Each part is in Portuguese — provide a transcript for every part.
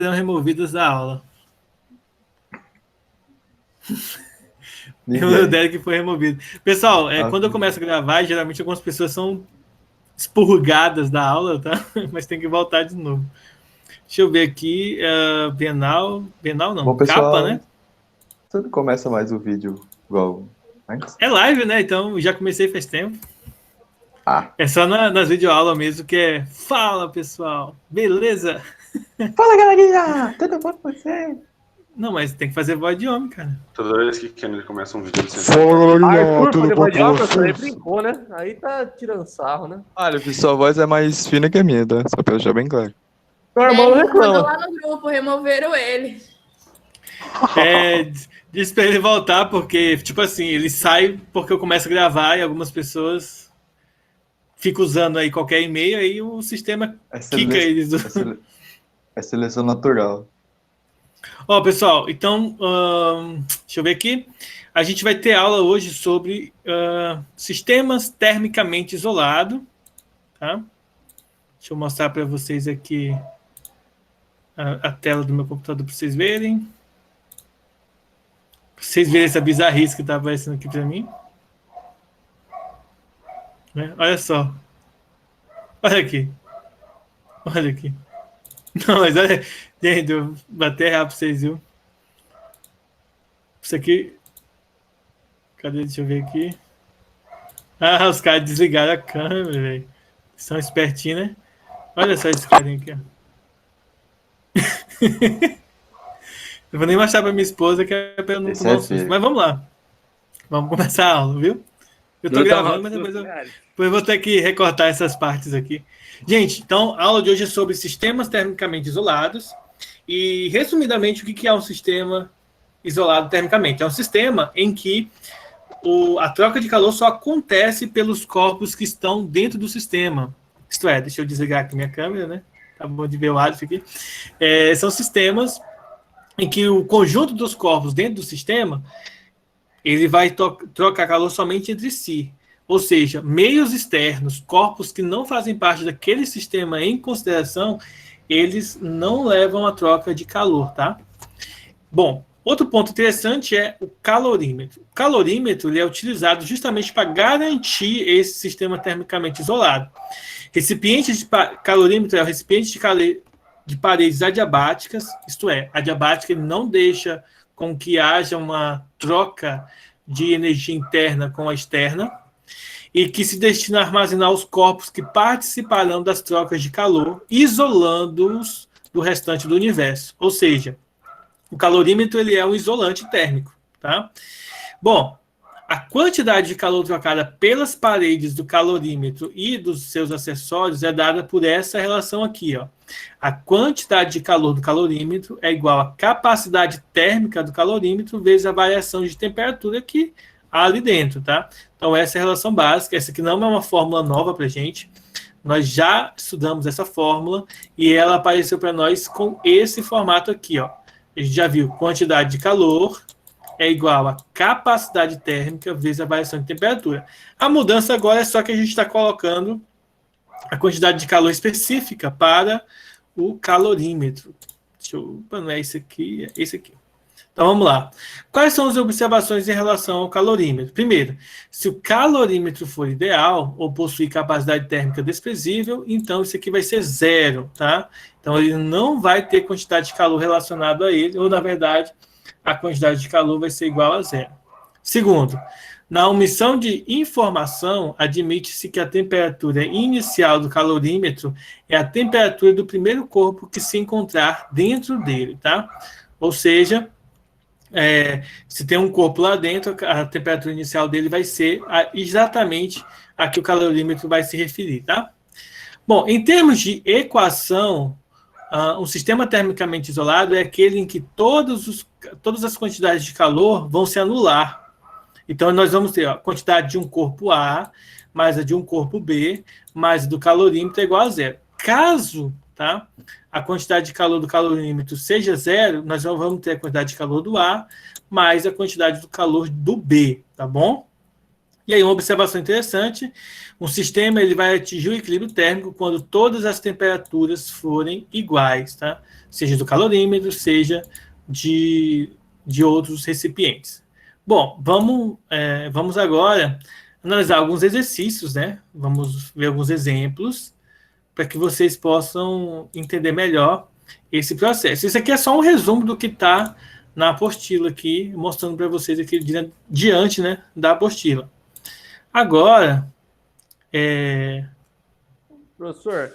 serão removidos da aula. O Derek foi removido. Pessoal, quando eu começo a gravar, geralmente algumas pessoas são expurgadas da aula, tá? Mas tem que voltar de novo. Deixa eu ver aqui. Bienal não. Bom, pessoal, Capa, né? Você não começa mais o vídeo igual antes? É live, né? Então já comecei faz tempo. É só nas videoaulas mesmo que é. Fala, pessoal. Beleza? Fala, galerinha! Tudo bom com você? Não, mas tem que fazer voz de homem, cara. Toda vez que Kennedy começa um vídeo, você Arthur fazer voz de homem, você brincou, né? Aí tá tirando sarro, né? Olha, sua voz é mais fina que a minha, tá? Só pra deixar bem claro. Normal, não reclama. Mandou lá no grupo, removeram ele. Disse pra ele voltar, porque, tipo assim, ele sai porque eu começo a gravar e algumas pessoas ficam usando aí qualquer e-mail, aí o sistema quica eles. É seleção natural. Ó, pessoal, então, deixa eu ver aqui. A gente vai ter aula hoje sobre sistemas termicamente isolados, tá? Deixa eu mostrar para vocês aqui a tela do meu computador para vocês verem. Pra vocês verem essa bizarrice que está aparecendo aqui para mim. Olha só. Olha aqui. Olha aqui. Não, mas olha... Gente, eu bater rápido pra vocês, viu? Isso aqui... Cadê? Deixa eu ver aqui. Ah, os caras desligaram a câmera, velho. São espertinhos, né? Olha só esse carinha aqui, ó. Eu vou nem mostrar pra minha esposa que é pra eu não tomar um susto. Mas vamos lá. Vamos começar a aula, viu? Eu tô gravando, mas depois eu vou ter que recortar essas partes aqui. Gente, então, a aula de hoje é sobre sistemas termicamente isolados. E, resumidamente, o que é um sistema isolado termicamente? É um sistema em que a troca de calor só acontece pelos corpos que estão dentro do sistema. Isto é, deixa eu desligar aqui minha câmera, né? Tá bom de ver o Alisson aqui. São sistemas em que o conjunto dos corpos dentro do sistema ele vai trocar calor somente entre si. Ou seja, meios externos, corpos que não fazem parte daquele sistema em consideração, eles não levam a troca de calor, tá? Bom, outro ponto interessante é o calorímetro. O calorímetro ele é utilizado justamente para garantir esse sistema termicamente isolado. Recipiente de calorímetro é o recipiente de paredes adiabáticas, isto é, adiabática ele não deixa com que haja uma troca de energia interna com a externa, e que se destina a armazenar os corpos que participarão das trocas de calor, isolando-os do restante do universo. Ou seja, o calorímetro ele é um isolante térmico, tá? Bom, a quantidade de calor trocada pelas paredes do calorímetro e dos seus acessórios é dada por essa relação aqui, ó. A quantidade de calor do calorímetro é igual à capacidade térmica do calorímetro vezes a variação de temperatura que há ali dentro, tá? Então, essa é a relação básica. Essa aqui não é uma fórmula nova para a gente. Nós já estudamos essa fórmula e ela apareceu para nós com esse formato aqui, ó. A gente já viu quantidade de calor é igual a capacidade térmica vezes a variação de temperatura. A mudança agora é só que a gente está colocando a quantidade de calor específica para o calorímetro. Não é esse aqui, é esse aqui. Então vamos lá. Quais são as observações em relação ao calorímetro? Primeiro, se o calorímetro for ideal ou possuir capacidade térmica desprezível, então isso aqui vai ser zero, tá? Então ele não vai ter quantidade de calor relacionado a ele, ou na verdade a quantidade de calor vai ser igual a zero. Segundo, na omissão de informação, admite-se que a temperatura inicial do calorímetro é a temperatura do primeiro corpo que se encontrar dentro dele, tá? Ou seja, se tem um corpo lá dentro, a temperatura inicial dele vai ser exatamente a que o calorímetro vai se referir, tá? Bom, em termos de equação, um sistema termicamente isolado é aquele em que todas as quantidades de calor vão se anular. Então, nós vamos ter a quantidade de um corpo A mais a de um corpo B mais a do calorímetro é igual a zero. Caso, tá, a quantidade de calor do calorímetro seja zero, nós vamos ter a quantidade de calor do A mais a quantidade do calor do B, tá bom? E aí, uma observação interessante, um sistema ele vai atingir o equilíbrio térmico quando todas as temperaturas forem iguais, tá? Seja do calorímetro, seja de outros recipientes. Bom, vamos agora analisar alguns exercícios, né? Vamos ver alguns exemplos para que vocês possam entender melhor esse processo. Isso aqui é só um resumo do que está na apostila aqui, mostrando para vocês aqui diante, né, da apostila. Agora, Professor.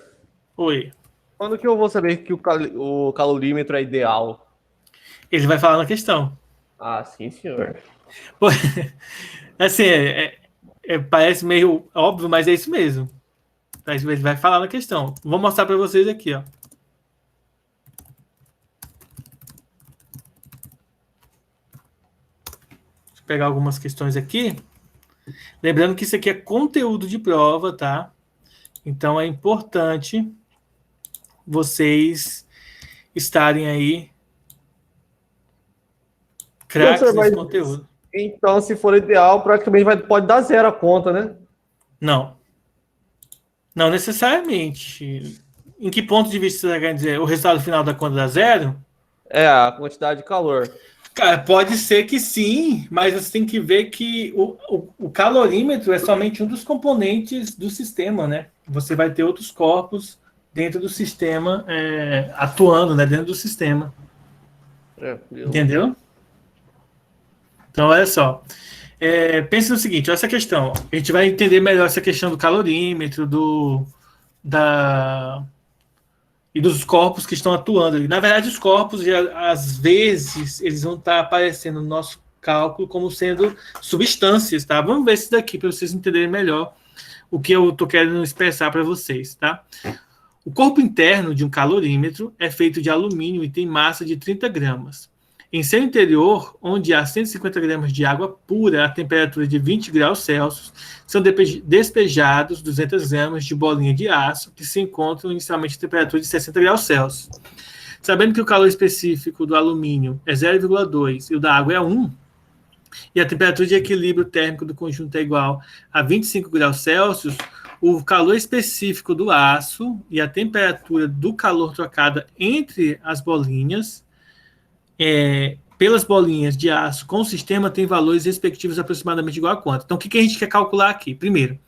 Oi. Quando que eu vou saber que o calorímetro é ideal? Ele vai falar na questão. Ah, sim, senhor. Assim, parece meio óbvio, mas é isso mesmo. Ele vai falar na questão. Vou mostrar para vocês aqui, ó. Deixa eu pegar algumas questões aqui. Lembrando que isso aqui é conteúdo de prova, tá? Então é importante vocês estarem aí craques nesse conteúdo. Então, se for ideal, praticamente pode dar 0 a conta, né? Não. Não necessariamente. Em que ponto de vista você quer dizer? O resultado final da conta dá 0? É, a quantidade de calor. Cara, pode ser que sim, mas você tem que ver que o calorímetro é somente um dos componentes do sistema, né? Você vai ter outros corpos dentro do sistema atuando, né? Dentro do sistema. Entendeu? Então, olha só. Pense no seguinte, olha essa questão. A gente vai entender melhor essa questão do calorímetro, e dos corpos que estão atuando ali. Na verdade, os corpos, às vezes, eles vão estar aparecendo no nosso cálculo como sendo substâncias, tá? Vamos ver isso daqui para vocês entenderem melhor o que eu estou querendo expressar para vocês, tá? O corpo interno de um calorímetro é feito de alumínio e tem massa de 30 gramas. Em seu interior, onde há 150 gramas de água pura a temperatura de 20 graus Celsius, são despejados 200 gramas de bolinha de aço, que se encontram inicialmente a temperatura de 60 graus Celsius. Sabendo que o calor específico do alumínio é 0,2 e o da água é 1, e a temperatura de equilíbrio térmico do conjunto é igual a 25 graus Celsius, o calor específico do aço e a temperatura do calor trocada entre as bolinhas pelas bolinhas de aço com o sistema tem valores respectivos aproximadamente igual a quanto? Então, o que a gente quer calcular aqui? Primeiro,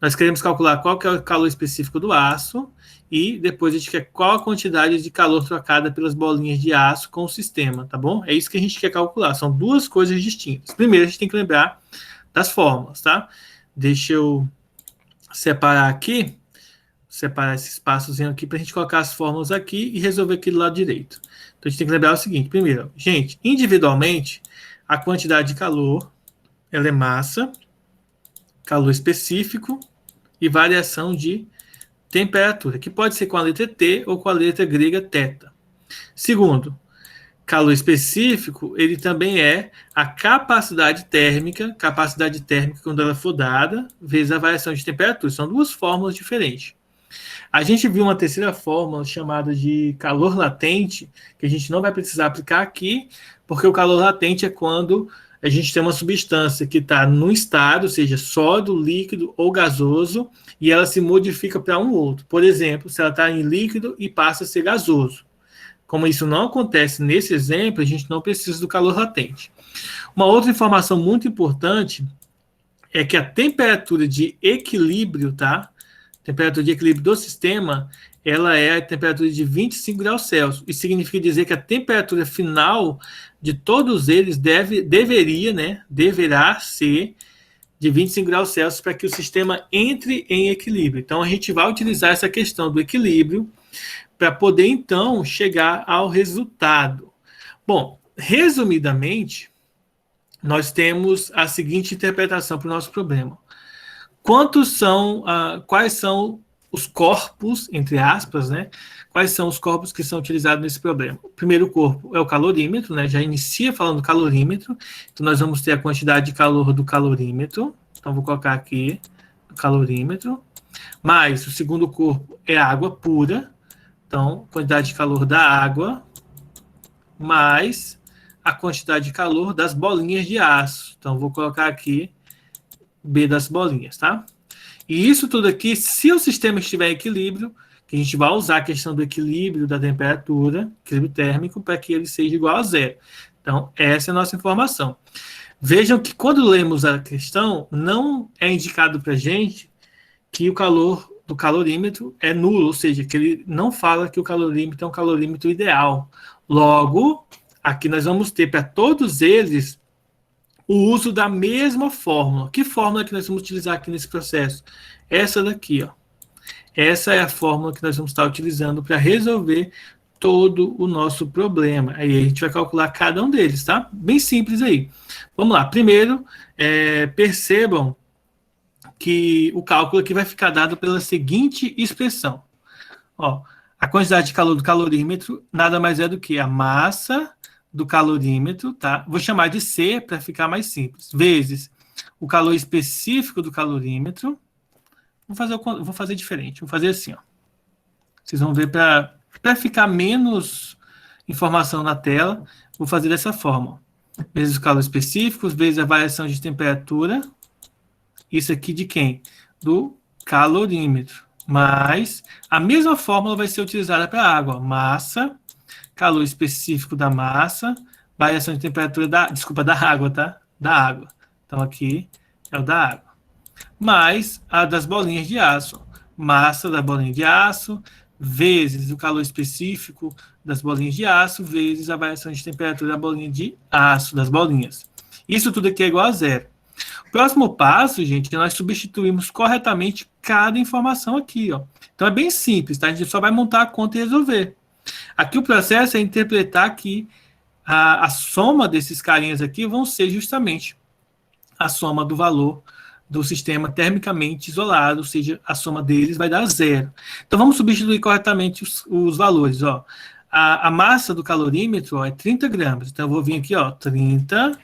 nós queremos calcular qual que é o calor específico do aço e depois a gente quer qual a quantidade de calor trocada pelas bolinhas de aço com o sistema, tá bom? É isso que a gente quer calcular. São duas coisas distintas. Primeiro, a gente tem que lembrar das fórmulas, tá? Deixa eu separar esse espaçozinho aqui para a gente colocar as fórmulas aqui e resolver aqui do lado direito. Então, a gente tem que lembrar o seguinte. Primeiro, gente, individualmente, a quantidade de calor, ela é massa, calor específico e variação de temperatura, que pode ser com a letra T ou com a letra grega θ. Segundo, calor específico, ele também é a capacidade térmica quando ela for dada, vezes a variação de temperatura. São duas fórmulas diferentes. A gente viu uma terceira fórmula chamada de calor latente, que a gente não vai precisar aplicar aqui, porque o calor latente é quando a gente tem uma substância que está num estado, seja sólido, líquido ou gasoso, e ela se modifica para um outro. Por exemplo, se ela está em líquido e passa a ser gasoso. Como isso não acontece nesse exemplo, a gente não precisa do calor latente. Uma outra informação muito importante é que a temperatura de equilíbrio, tá? Temperatura de equilíbrio do sistema, ela é a temperatura de 25 graus Celsius. Isso significa dizer que a temperatura final de todos eles deverá ser de 25 graus Celsius para que o sistema entre em equilíbrio. Então, a gente vai utilizar essa questão do equilíbrio para poder, então, chegar ao resultado. Bom, resumidamente, nós temos a seguinte interpretação para o nosso problema. Quais são os corpos, entre aspas, né? Quais são os corpos que são utilizados nesse problema? O primeiro corpo é o calorímetro, né? Já inicia falando do calorímetro. Então, nós vamos ter a quantidade de calor do calorímetro. Então, vou colocar aqui o calorímetro. Mais o segundo corpo é a água pura. Então, quantidade de calor da água. Mais a quantidade de calor das bolinhas de aço. Então, vou colocar aqui B das bolinhas, tá? E isso tudo aqui, se o sistema estiver em equilíbrio, que a gente vai usar a questão do equilíbrio da temperatura, equilíbrio térmico, para que ele seja igual a zero. Então, essa é a nossa informação. Vejam que quando lemos a questão, não é indicado para a gente que o calor do calorímetro é nulo, ou seja, que ele não fala que o calorímetro é um calorímetro ideal. Logo, aqui nós vamos ter para todos eles o uso da mesma fórmula. Que fórmula que nós vamos utilizar aqui nesse processo? Essa daqui, ó. Essa é a fórmula que nós vamos estar utilizando para resolver todo o nosso problema. Aí a gente vai calcular cada um deles, tá? Bem simples aí. Vamos lá. Primeiro, percebam que o cálculo aqui vai ficar dado pela seguinte expressão. Ó, a quantidade de calor do calorímetro nada mais é do que a massa do calorímetro, tá? Vou chamar de C para ficar mais simples. Vezes o calor específico do calorímetro. Vou fazer diferente. Vou fazer assim, ó. Vocês vão ver para ficar menos informação na tela. Vou fazer dessa forma. Ó. Vezes o calor específico, vezes a variação de temperatura. Isso aqui de quem? Do calorímetro. Mas a mesma fórmula vai ser utilizada para a água. Massa, calor específico da massa, variação de temperatura da água, tá? Da água. Então aqui é o da água. Mais a das bolinhas de aço. Massa da bolinha de aço, vezes o calor específico das bolinhas de aço, vezes a variação de temperatura da bolinha de aço, das bolinhas. Isso tudo aqui é igual a zero. O próximo passo, gente, é nós substituímos corretamente cada informação aqui, ó. Então é bem simples, tá? A gente só vai montar a conta e resolver. Aqui o processo é interpretar que a soma desses carinhas aqui vão ser justamente a soma do valor do sistema termicamente isolado, ou seja, a soma deles vai dar zero. Então vamos substituir corretamente os valores, ó. A massa do calorímetro, ó, é 30 gramas. Então eu vou vir aqui, ó, 30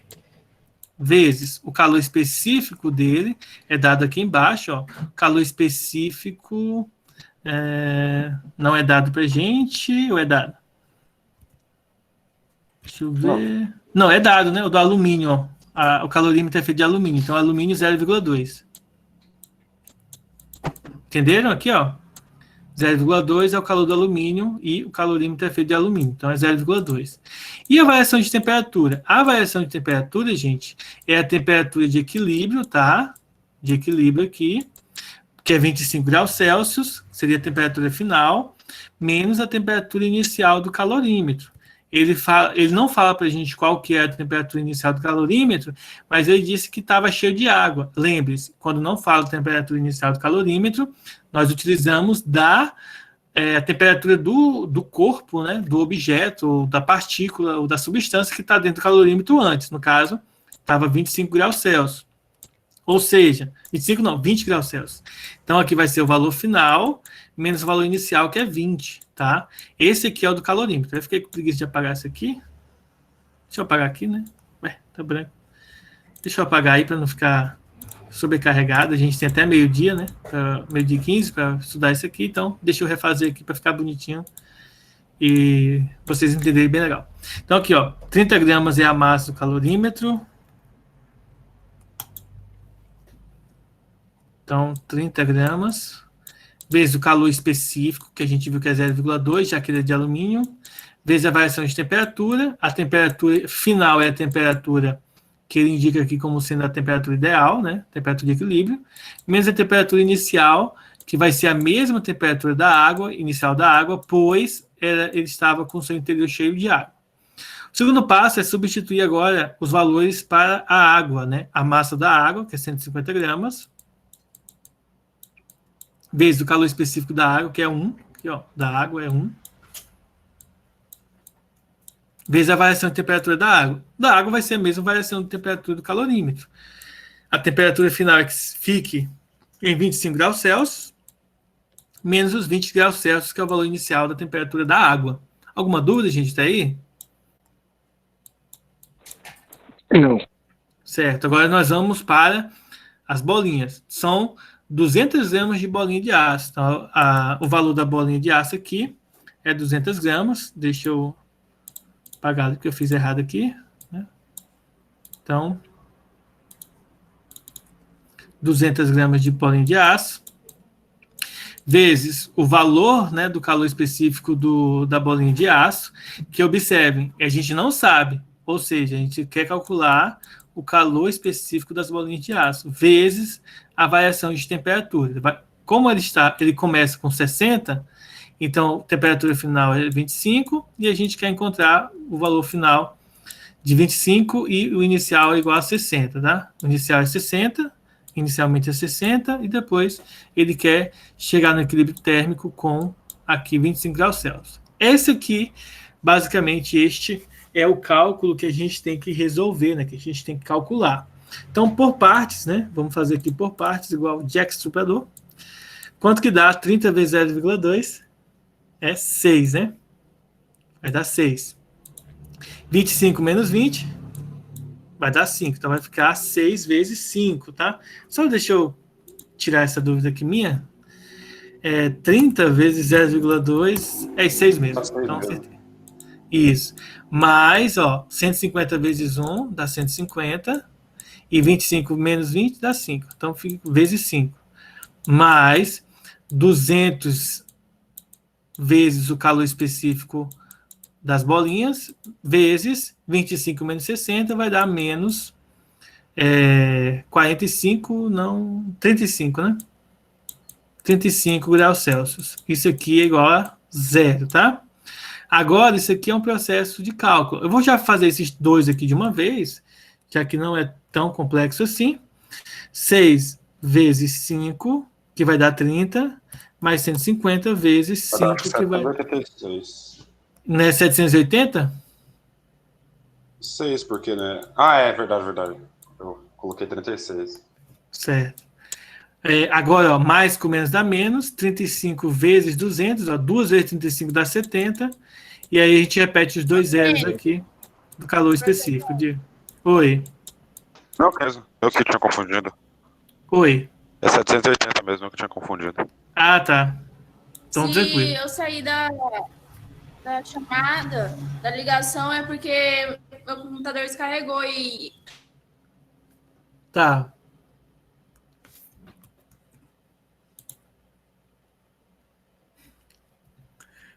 vezes o calor específico dele, é dado aqui embaixo, ó. O calor específico não é dado pra gente, ou é dado? Deixa eu ver. Não, é dado, né? O do alumínio, ó. O calorímetro é feito de alumínio, então alumínio 0,2. Entenderam aqui, ó? 0,2 é o calor do alumínio e o calorímetro é feito de alumínio, então é 0,2. E a variação de temperatura? A variação de temperatura, gente, é a temperatura de equilíbrio, tá? De equilíbrio aqui, que é 25 graus Celsius, seria a temperatura final, menos a temperatura inicial do calorímetro. Ele não fala para a gente qual que é a temperatura inicial do calorímetro, mas ele disse que estava cheio de água. Lembre-se, quando não fala a temperatura inicial do calorímetro, nós utilizamos a temperatura do corpo, né, do objeto, ou da partícula, ou da substância que está dentro do calorímetro antes. No caso, estava 25 graus Celsius. Ou seja, 25 não, 20 graus Celsius. Então, aqui vai ser o valor final, menos o valor inicial, que é 20, tá? Esse aqui é o do calorímetro. Eu fiquei com preguiça de apagar isso aqui. Deixa eu apagar aqui, né? Ué, tá branco. Deixa eu apagar aí para não ficar sobrecarregado. A gente tem até meio-dia, né? Meio-dia e 15 para estudar isso aqui. Então, deixa eu refazer aqui para ficar bonitinho e vocês entenderem bem legal. Então, aqui, ó, 30 gramas é a massa do calorímetro. Então, 30 gramas, vezes o calor específico, que a gente viu que é 0,2, já que ele é de alumínio, vezes a variação de temperatura. A temperatura final é a temperatura que ele indica aqui como sendo a temperatura ideal, né? Temperatura de equilíbrio, menos a temperatura inicial, que vai ser a mesma temperatura da água, inicial da água, pois ele estava com o seu interior cheio de água. O segundo passo é substituir agora os valores para a água, né? A massa da água, que é 150 gramas, vezes o calor específico da água, que é 1, aqui, ó, da água é 1, vezes a variação de temperatura da água. Da água vai ser a mesma variação de temperatura do calorímetro. A temperatura final é que fique em 25 graus Celsius, menos os 20 graus Celsius, que é o valor inicial da temperatura da água. Alguma dúvida, gente, tá aí? Não. Certo, agora nós vamos para as bolinhas. São 200 gramas de bolinha de aço. Então, o valor da bolinha de aço aqui é 200 gramas. Deixa eu apagar o que eu fiz errado aqui, né? Então, 200 gramas de bolinha de aço, vezes o valor, né, do calor específico da bolinha de aço, que observem, a gente não sabe, ou seja, a gente quer calcular o calor específico das bolinhas de aço, vezes a variação de temperatura. Como ele começa com 60, então a temperatura final é 25, e a gente quer encontrar o valor final de 25 e o inicial é igual a 60, tá? O inicial é 60, inicialmente é 60, e depois ele quer chegar no equilíbrio térmico com aqui 25 graus Celsius. Esse aqui, basicamente, este é o cálculo que a gente tem que resolver, né? Que a gente tem que calcular. Então, por partes, né? Vamos fazer aqui por partes, igual Jack Stripador. Quanto que dá 30 vezes 0,2? É 6, né? Vai dar 6. 25 menos 20 vai dar 5. Então, vai ficar 6 vezes 5, tá? Só deixa eu tirar essa dúvida aqui minha. 30 vezes 0,2 é 6 mesmo. Então, acertei. Isso. Mais, 150 vezes 1 dá 150. E 25 menos 20 dá 5. Então, vezes 5. Mais 200 vezes o calor específico das bolinhas, vezes 25 menos 60, vai dar menos 45, não, 35, né? 35 graus Celsius. Isso aqui é igual a 0, tá? Agora, isso aqui é um processo de cálculo. Eu vou já fazer esses dois aqui de uma vez, já que não é tão complexo assim. 6 vezes 5, que vai dar 30, mais 150 vezes 5, que vai... 786. Não é 780? 6, porque, né? Ah, é verdade. Eu coloquei 36. Certo. Agora, mais com menos dá menos. 35 vezes 200, 2 vezes 35 dá 70. E aí a gente repete os dois zeros aqui do calor específico. Oi. Não, eu que tinha confundido. Oi. É 780 mesmo, eu que tinha confundido. Ah, tá. Então, Se tranquilo. eu sair da chamada, da ligação, é porque meu computador descarregou e... Tá.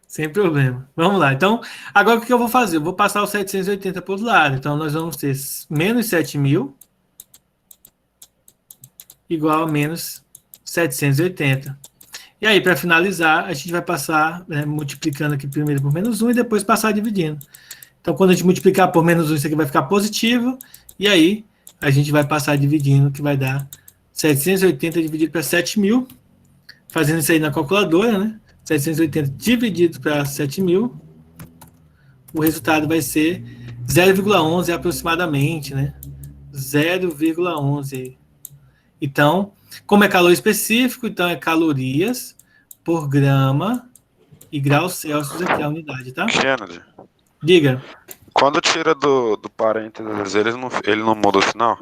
Sem problema. Vamos lá. Então, agora o que eu vou fazer? Eu vou passar o 780 para o outro lado. Então, nós vamos ter menos 7.000 igual a menos 780. E aí, para finalizar, a gente vai passar multiplicando aqui primeiro por menos 1 e depois passar dividindo. Então, quando a gente multiplicar por menos 1, isso aqui vai ficar positivo. E aí, a gente vai passar dividindo, que vai dar 780 dividido para 7.000. Fazendo isso aí na calculadora, né? 780 dividido para 7.000. O resultado vai ser 0,11 aproximadamente, né? 0,11. Então, como é calor específico, então é calorias por grama e graus Celsius aqui a unidade, tá? Kennedy, Diga. quando tira do parênteses, ele não muda o sinal?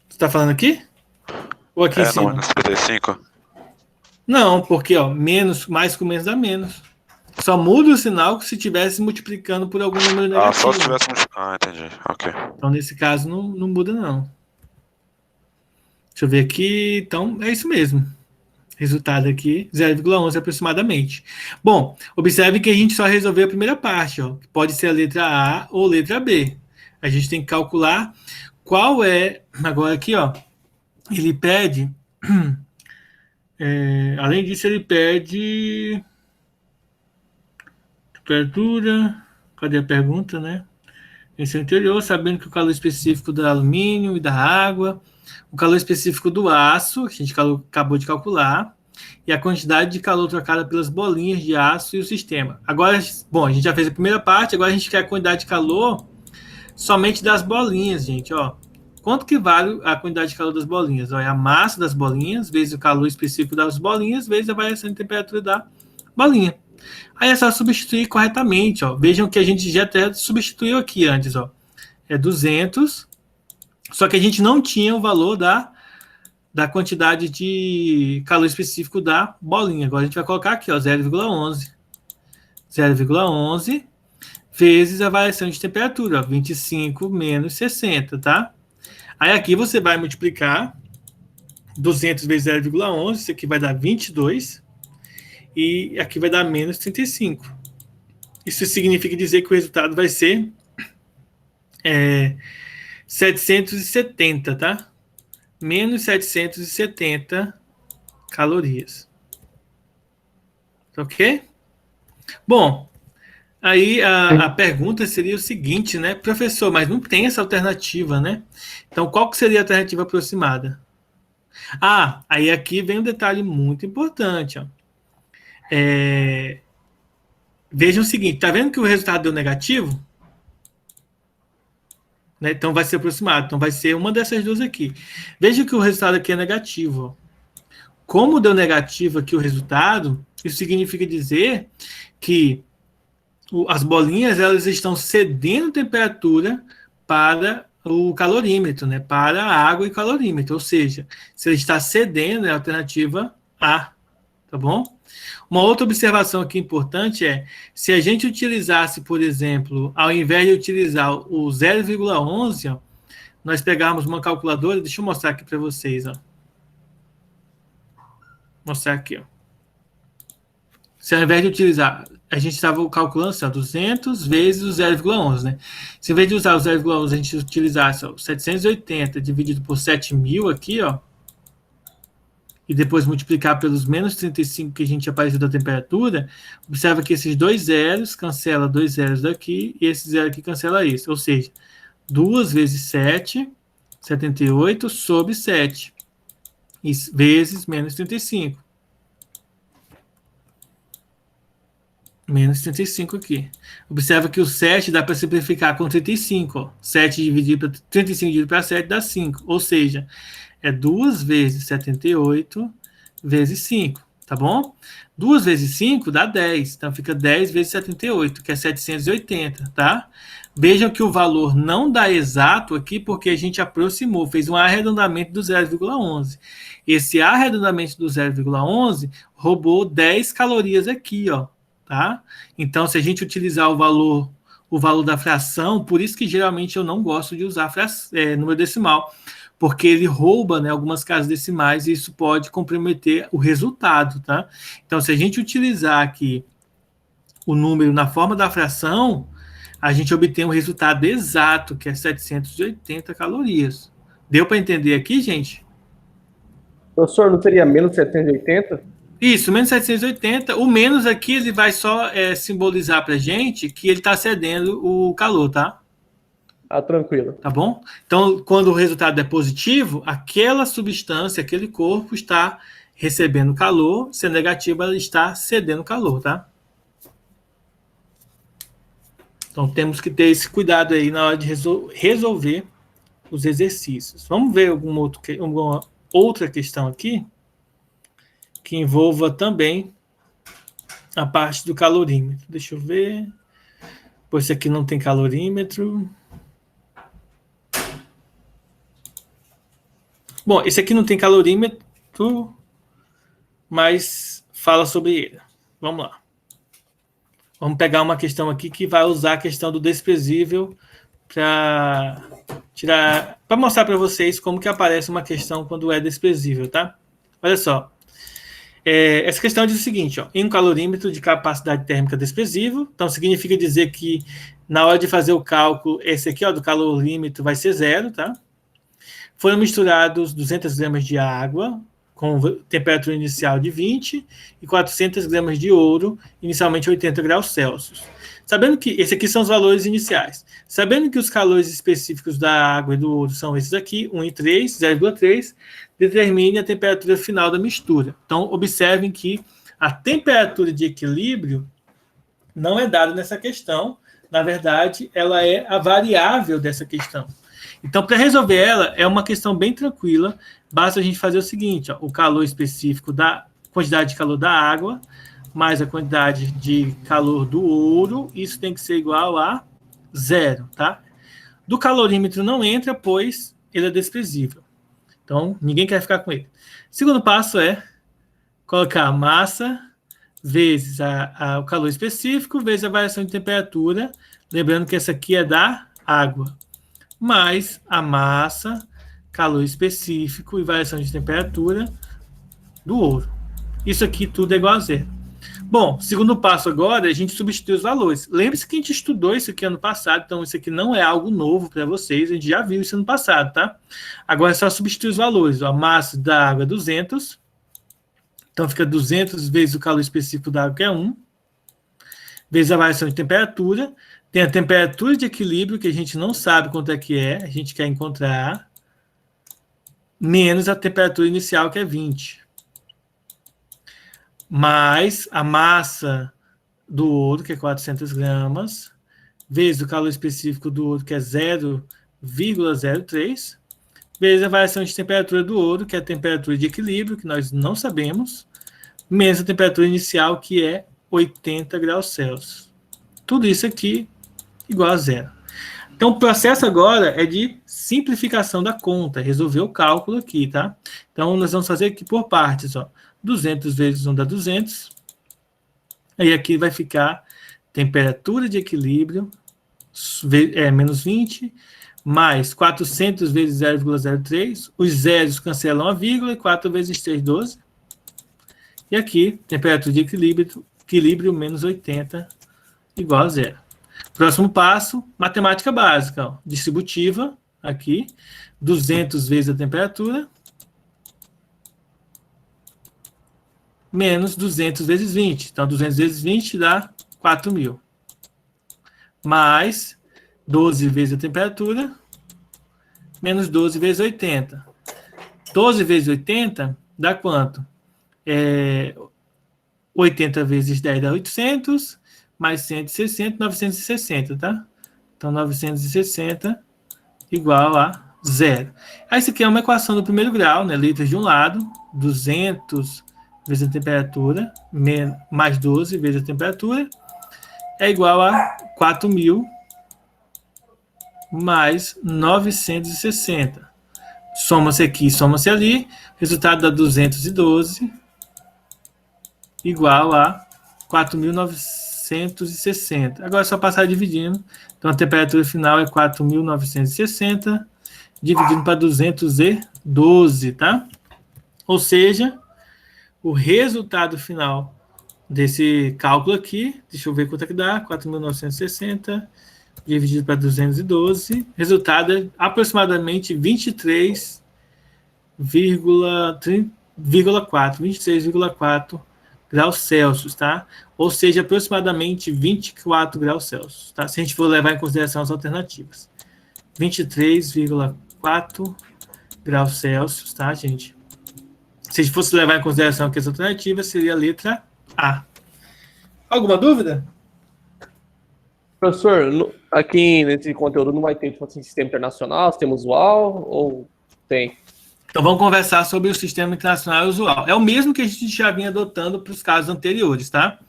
Você está falando aqui? Ou aqui em cima? No 55? Não, porque mais com menos dá menos. Só muda o sinal se estivesse multiplicando por algum número negativo. Só se tivesse multiplicado. entendi. Ok. Então, nesse caso, não muda, não. Deixa eu ver aqui. Então, é isso mesmo. Resultado aqui, 0,11 aproximadamente. Bom, observe que a gente só resolveu a primeira parte, ó. Pode ser a letra A ou letra B. A gente tem que calcular qual é... Agora aqui, ó. Ele pede... além disso, ele pede... Temperatura... Cadê a pergunta, né? Esse anterior, sabendo que o calor específico do alumínio e da água... O calor específico do aço, que a gente acabou de calcular, e a quantidade de calor trocada pelas bolinhas de aço e o sistema. Agora, bom, a gente já fez a primeira parte, agora a gente quer a quantidade de calor somente das bolinhas, gente, ó. Quanto que vale a quantidade de calor das bolinhas? Ó, é a massa das bolinhas, vezes o calor específico das bolinhas, vezes a variação de temperatura da bolinha. Aí é só substituir corretamente, ó. Vejam que a gente já até substituiu aqui antes, ó. É 200... Só que a gente não tinha o valor da quantidade de calor específico da bolinha. Agora a gente vai colocar aqui, ó, 0,11. 0,11 vezes a variação de temperatura, ó, 25 menos 60, tá? Aí aqui você vai multiplicar 200 vezes 0,11, isso aqui vai dar 22, e aqui vai dar menos 35. Isso significa dizer que o resultado vai ser 770, tá? Menos 770 calorias. Ok? Bom, aí a pergunta seria o seguinte, né? Professor, mas não tem essa alternativa, né? Então, qual que seria a alternativa aproximada? Aí aqui vem um detalhe muito importante, ó. Vejam o seguinte, tá vendo que o resultado deu negativo? Né? Então vai ser aproximado, então vai ser uma dessas duas aqui. Veja que o resultado aqui é negativo. Como deu negativo aqui o resultado, isso significa dizer que as bolinhas elas estão cedendo temperatura para o calorímetro, né? Para a água e calorímetro, ou seja, se ele está cedendo é a alternativa A, tá bom? Uma outra observação aqui importante é, se a gente utilizasse, por exemplo, ao invés de utilizar o 0,11, nós pegarmos uma calculadora, deixa eu mostrar aqui para vocês, ó. Mostrar aqui, ó. Se ao invés de utilizar, a gente estava calculando assim, ó, 200 vezes o 0,11, né? Se ao invés de usar o 0,11, a gente utilizasse ó, 780 dividido por 7.000 aqui, ó, e depois multiplicar pelos menos 35 que a gente apareceu da temperatura, observa que esses dois zeros cancela dois zeros daqui, e esse zero aqui cancela isso. Ou seja, 2 vezes 7, 78 sobre 7, vezes menos 35. Menos 35 aqui. Observa que o 7 dá para simplificar com 35. Ó. 7 dividido para 35 dividido para 7 dá 5. Ou seja, é 2 vezes 78 vezes 5, tá bom? 2 vezes 5 dá 10, então fica 10 vezes 78, que é 780, tá? Vejam que o valor não dá exato aqui, porque a gente aproximou, fez um arredondamento do 0,11. Esse arredondamento do 0,11 roubou 10 calorias aqui, ó, tá? Então, se a gente utilizar o valor da fração, por isso que geralmente eu não gosto de usar número decimal, porque ele rouba, né, algumas casas decimais e isso pode comprometer o resultado, tá? Então, se a gente utilizar aqui o número na forma da fração, a gente obtém um resultado exato, que é 780 calorias. Deu para entender aqui, gente? Professor, não seria menos 780? Isso, menos 780. O menos aqui, ele vai só simbolizar para a gente que ele está cedendo o calor, tá? Tranquilo. Tá bom? Então, quando o resultado é positivo, aquela substância, aquele corpo está recebendo calor, se é negativo, ela está cedendo calor, tá? Então, temos que ter esse cuidado aí na hora de resolver os exercícios. Vamos ver alguma outra questão aqui que envolva também a parte do calorímetro. Deixa eu ver. Pois esse aqui não tem calorímetro. Bom, esse aqui não tem calorímetro, mas fala sobre ele. Vamos lá. Vamos pegar uma questão aqui que vai usar a questão do desprezível para mostrar para vocês como que aparece uma questão quando é desprezível, tá? Olha só. Essa questão diz o seguinte, ó, em um calorímetro de capacidade térmica desprezível, então significa dizer que na hora de fazer o cálculo, esse aqui ó, do calorímetro vai ser 0, tá? Foram misturados 200 gramas de água com temperatura inicial de 20 e 400 gramas de ouro, inicialmente 80 graus Celsius. Sabendo que, esses aqui são os valores iniciais. Sabendo que os calores específicos da água e do ouro são esses aqui, 1 e 3, 0,3, determine a temperatura final da mistura. Então, observem que a temperatura de equilíbrio não é dada nessa questão. Na verdade, ela é a variável dessa questão. Então, para resolver ela, é uma questão bem tranquila. Basta a gente fazer o seguinte, ó, o calor específico da quantidade de calor da água, mais a quantidade de calor do ouro, isso tem que ser igual a 0, tá? Do calorímetro não entra, pois ele é desprezível. Então, ninguém quer ficar com ele. Segundo passo é colocar a massa vezes o calor específico, vezes a variação de temperatura, lembrando que essa aqui é da água, mais a massa calor específico e variação de temperatura do ouro. Isso aqui tudo é igual a zero. Bom, segundo passo agora, a gente substitui os valores. Lembre-se que a gente estudou isso aqui ano passado, então isso aqui não é algo novo para vocês, a gente já viu isso ano passado, tá? Agora é só substituir os valores. A massa da água é 200, então fica 200 vezes o calor específico da água, que é 1, vezes a variação de temperatura. Tem a temperatura de equilíbrio, que a gente não sabe quanto é que é, a gente quer encontrar, menos a temperatura inicial, que é 20. Mais a massa do ouro, que é 400 gramas, vezes o calor específico do ouro, que é 0,03, vezes a variação de temperatura do ouro, que é a temperatura de equilíbrio, que nós não sabemos, menos a temperatura inicial, que é 80 graus Celsius. Tudo isso aqui igual a zero. Então, o processo agora é de simplificação da conta, resolver o cálculo aqui, tá? Então, nós vamos fazer aqui por partes, ó. 200 vezes 1 dá 200. Aí aqui vai ficar temperatura de equilíbrio, menos 20, mais 400 vezes 0,03. Os zeros cancelam a vírgula, e 4 vezes 3, 12. E aqui, temperatura de equilíbrio menos 80, igual a zero. Próximo passo, matemática básica, ó, distributiva, aqui, 200 vezes a temperatura, menos 200 vezes 20. Então, 200 vezes 20 dá 4.000. Mais 12 vezes a temperatura, menos 12 vezes 80. 12 vezes 80 dá quanto? 80 vezes 10 dá 800, mais 160, 960, tá? Então, 960 igual a zero. Aí, isso aqui é uma equação do primeiro grau, né? Litros de um lado, 200 vezes a temperatura, mais 12 vezes a temperatura, é igual a 4.000 mais 960. Soma-se aqui, soma-se ali, resultado dá 212, igual a 4.960. Agora é só passar dividindo. Então, a temperatura final é 4.960, dividido para 212, tá? Ou seja, o resultado final desse cálculo aqui, deixa eu ver quanto é que dá, 4.960 dividido para 212, resultado é aproximadamente 23,4 graus Celsius, tá? Ou seja, aproximadamente 24 graus Celsius, tá? Se a gente for levar em consideração as alternativas. 23,4 graus Celsius, tá, gente? Se a gente fosse levar em consideração aqui as alternativas, seria a letra A. Alguma dúvida? Professor, aqui nesse conteúdo não vai ter tipo assim, sistema internacional, sistema usual, ou tem? Então vamos conversar sobre o sistema internacional usual. É o mesmo que a gente já vinha adotando para os casos anteriores, tá?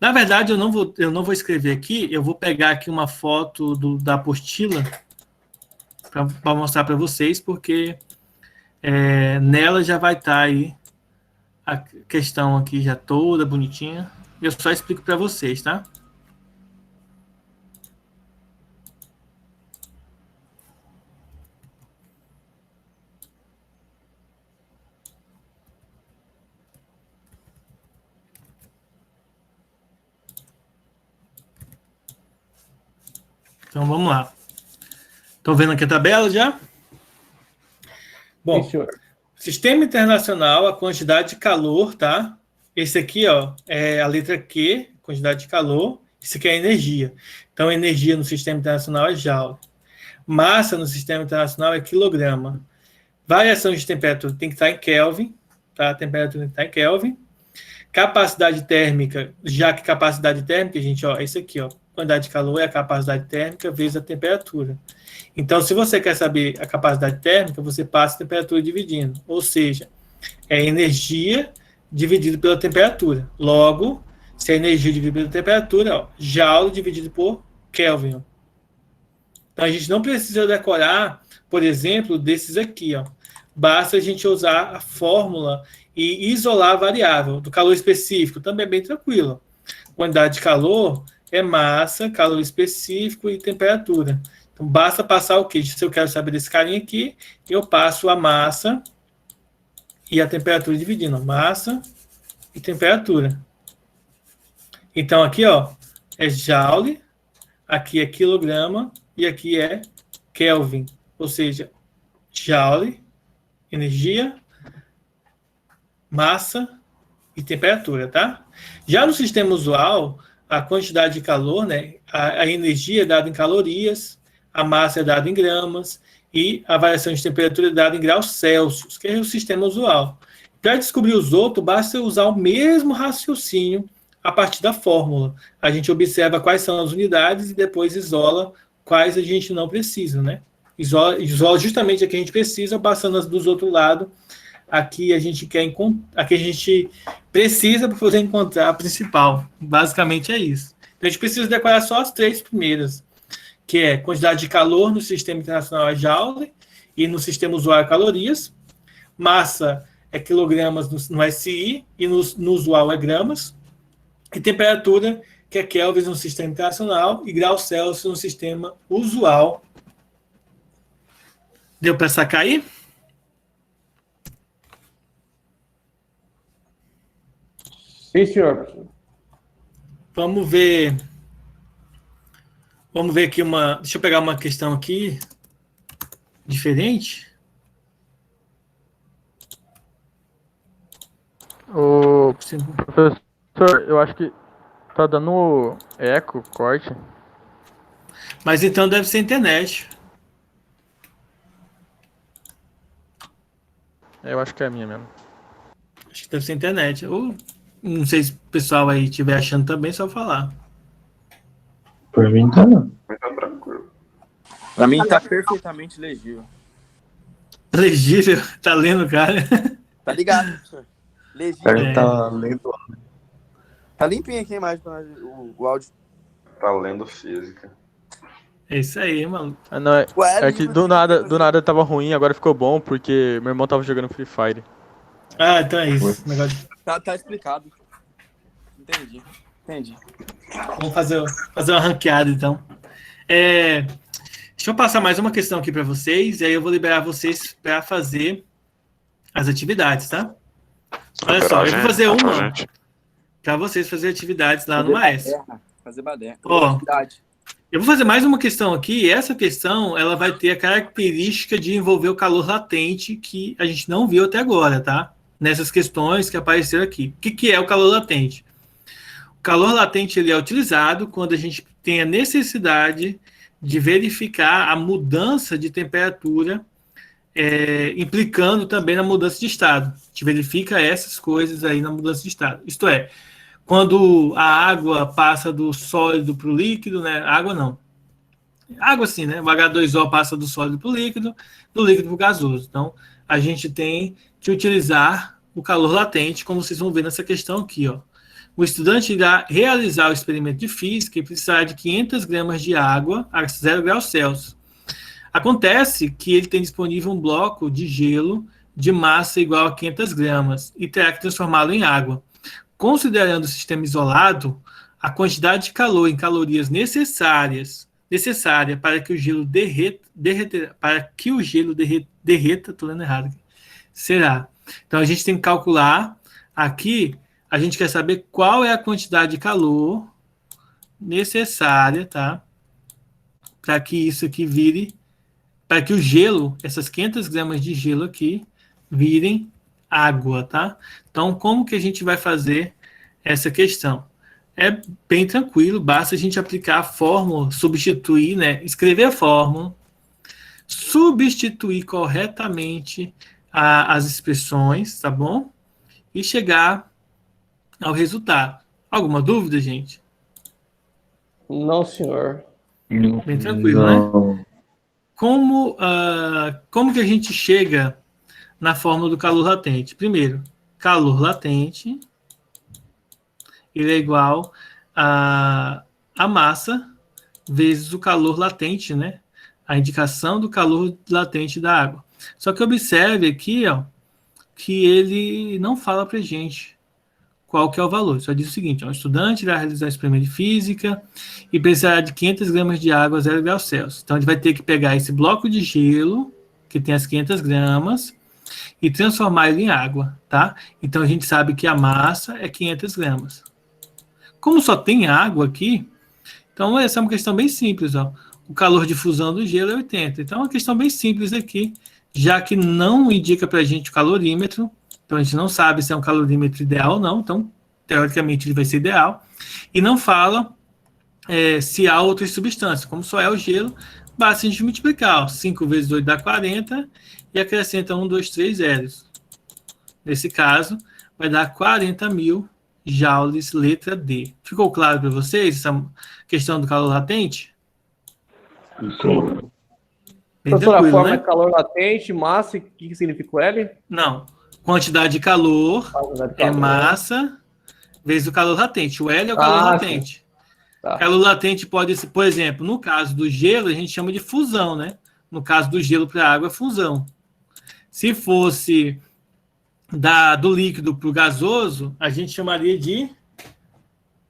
Na verdade, eu não vou escrever aqui, eu vou pegar aqui uma foto da apostila para mostrar para vocês, porque nela já vai estar aí a questão aqui já toda bonitinha. Eu só explico para vocês, tá? Então, vamos lá. Estão vendo aqui a tabela já? Bom, sistema internacional, a quantidade de calor, tá? Esse aqui, ó, é a letra Q, quantidade de calor. Isso aqui é energia. Então, energia no sistema internacional é joule. Massa no sistema internacional é quilograma. Variação de temperatura tem que estar em Kelvin, tá? A temperatura tem que estar em Kelvin. Capacidade térmica, já que capacidade térmica, gente, ó, é isso aqui, ó. Quantidade de calor é a capacidade térmica vezes a temperatura. Então, se você quer saber a capacidade térmica, você passa a temperatura dividindo. Ou seja, é energia dividido pela temperatura. Logo, se é energia dividida pela temperatura, ó, joule dividido por Kelvin. Ó. Então, a gente não precisa decorar, por exemplo, desses aqui. Ó. Basta a gente usar a fórmula e isolar a variável do calor específico. Também é bem tranquilo. Quantidade de calor é massa, calor específico e temperatura. Então, basta passar o quê? Se eu quero saber desse carinha aqui, eu passo a massa e a temperatura dividindo. Massa e temperatura. Então, aqui, ó, é Joule, aqui é quilograma e aqui é Kelvin. Ou seja, Joule, energia, massa e temperatura, tá? Já no sistema usual, a quantidade de calor, né, a energia é dada em calorias, a massa é dada em gramas e a variação de temperatura é dada em graus Celsius, que é o sistema usual. Para descobrir os outros, basta usar o mesmo raciocínio a partir da fórmula. A gente observa quais são as unidades e depois isola quais a gente não precisa, né? Isola justamente a que a gente precisa, passando as dos outros lados. Aqui a gente aqui a gente precisa para poder encontrar a principal. Basicamente é isso. Então, a gente precisa decorar só as 3 primeiras, que é quantidade de calor no sistema internacional é Joule e no sistema usual é calorias. Massa é quilogramas no SI e no usual é gramas. E temperatura, que é Kelvin no sistema internacional e graus Celsius no sistema usual. Deu para sacar aí? Sim, senhor. Vamos ver aqui uma... Deixa eu pegar uma questão aqui diferente. Ô, professor, eu acho que tá dando eco, corte. Mas então deve ser internet. Eu acho que é a minha mesmo. Acho que deve ser internet. Ou não sei se o pessoal aí estiver achando também, só falar. Por mim tá não. Mas tá tranquilo. Pra mim tá perfeitamente legível. Legível, tá lendo, cara. Tá ligado, professor? Legível. Ele tá lendo. Tá limpinho aqui a imagem, o áudio. Tá lendo física. É isso aí, maluco. Ah, não, é que do nada tava ruim, agora ficou bom, porque meu irmão tava jogando Free Fire. Ah, então é isso. Negócio... Tá explicado. Entendi. Vamos fazer uma ranqueada, então. Deixa eu passar mais uma questão aqui para vocês, e aí eu vou liberar vocês para fazer as atividades, tá? Olha só, eu vou fazer uma para vocês fazerem atividades lá no Maestro. Fazer baderna. Ó, eu vou fazer mais uma questão aqui, e essa questão ela vai ter a característica de envolver o calor latente que a gente não viu até agora, tá? Nessas questões que apareceram aqui. O que é o calor latente? O calor latente ele é utilizado quando a gente tem a necessidade de verificar a mudança de temperatura, implicando também na mudança de estado. A gente verifica essas coisas aí na mudança de estado. Isto é, quando a água passa do sólido para o líquido, né? Água não. Água sim, né? O H2O passa do sólido para o líquido, do líquido para o gasoso. Então, a gente tem que utilizar o calor latente, como vocês vão ver nessa questão aqui, ó. O estudante irá realizar o experimento de física e precisar de 500 gramas de água a 0 graus Celsius. Acontece que ele tem disponível um bloco de gelo de massa igual a 500 gramas e terá que transformá-lo em água. Considerando o sistema isolado, a quantidade de calor em calorias necessária para que o gelo derreta, estou lendo errado aqui, será. Então a gente tem que calcular aqui, a gente quer saber qual é a quantidade de calor necessária, tá? Para que isso aqui vire, para que o gelo, essas 500 gramas de gelo aqui, virem água, tá? Então, como que a gente vai fazer essa questão? É bem tranquilo, basta a gente aplicar a fórmula, substituir, né? Escrever a fórmula, substituir corretamente as expressões, tá bom? E chegar ao resultado. Alguma dúvida, gente? Não, senhor. Bem tranquilo, né? Como que a gente chega na fórmula do calor latente? Primeiro, calor latente ele é igual a massa vezes o calor latente, né? A indicação do calor latente da água. Só que observe aqui, ó, que ele não fala para gente qual que é o valor. Só diz o seguinte, o estudante irá realizar experimento de física e precisará de 500 gramas de água a 0 graus Celsius. Então, a gente vai ter que pegar esse bloco de gelo, que tem as 500 gramas, e transformar ele em água, tá? Então, a gente sabe que a massa é 500 gramas. Como só tem água aqui, então essa é uma questão bem simples, ó. O calor de fusão do gelo é 80. Então, é uma questão bem simples aqui, já que não indica para a gente o calorímetro. Então, a gente não sabe se é um calorímetro ideal ou não. Então, teoricamente, ele vai ser ideal. E não fala se há outras substâncias. Como só é o gelo, basta a gente multiplicar. Ó, 5 vezes 8 dá 40 e acrescenta 1, 2, 3 zeros. Nesse caso, vai dar 40.000 joules, letra D. Ficou claro para vocês essa questão do calor latente? Professor, a forma é calor latente, massa, e o que significa o L? Não. Quantidade de calor é massa vezes o calor latente. O L é o calor latente. Tá. Calor latente pode ser, por exemplo, no caso do gelo, a gente chama de fusão, né? No caso do gelo para a água, é fusão. Se fosse do líquido para o gasoso, a gente chamaria de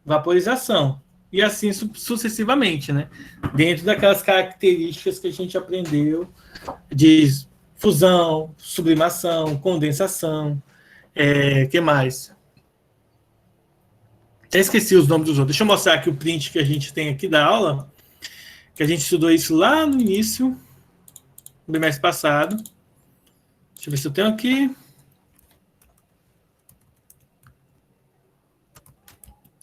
vaporização. E assim sucessivamente, né? Dentro daquelas características que a gente aprendeu de fusão, sublimação, condensação, que mais? Já esqueci os nomes dos outros. Deixa eu mostrar aqui o print que a gente tem aqui da aula, que a gente estudou isso lá no início, no bimestre passado. Deixa eu ver se eu tenho aqui.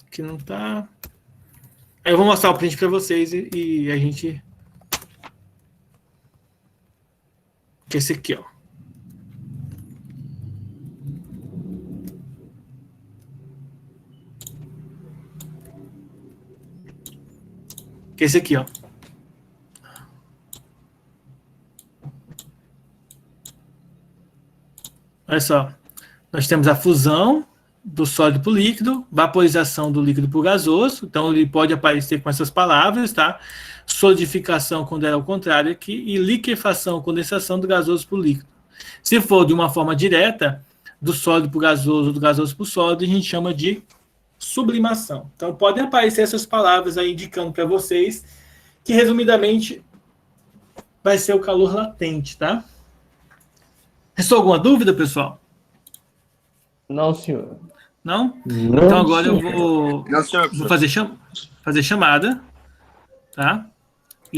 Aqui não tá. Aí eu vou mostrar o print para vocês e a gente... Que é esse aqui, ó. Que é esse aqui, ó. Olha só. Nós temos a fusão do sólido para o líquido, vaporização do líquido para o gasoso, então ele pode aparecer com essas palavras, tá? Solidificação, quando é o contrário aqui, e liquefação, condensação do gasoso para o líquido. Se for de uma forma direta, do sólido para o gasoso, do gasoso para o sólido, a gente chama de sublimação. Então podem aparecer essas palavras aí indicando para vocês que, resumidamente, vai ser o calor latente, tá? Restou alguma dúvida, pessoal? Não, senhor. Não? Não, então agora senhor. eu vou fazer chamada, tá?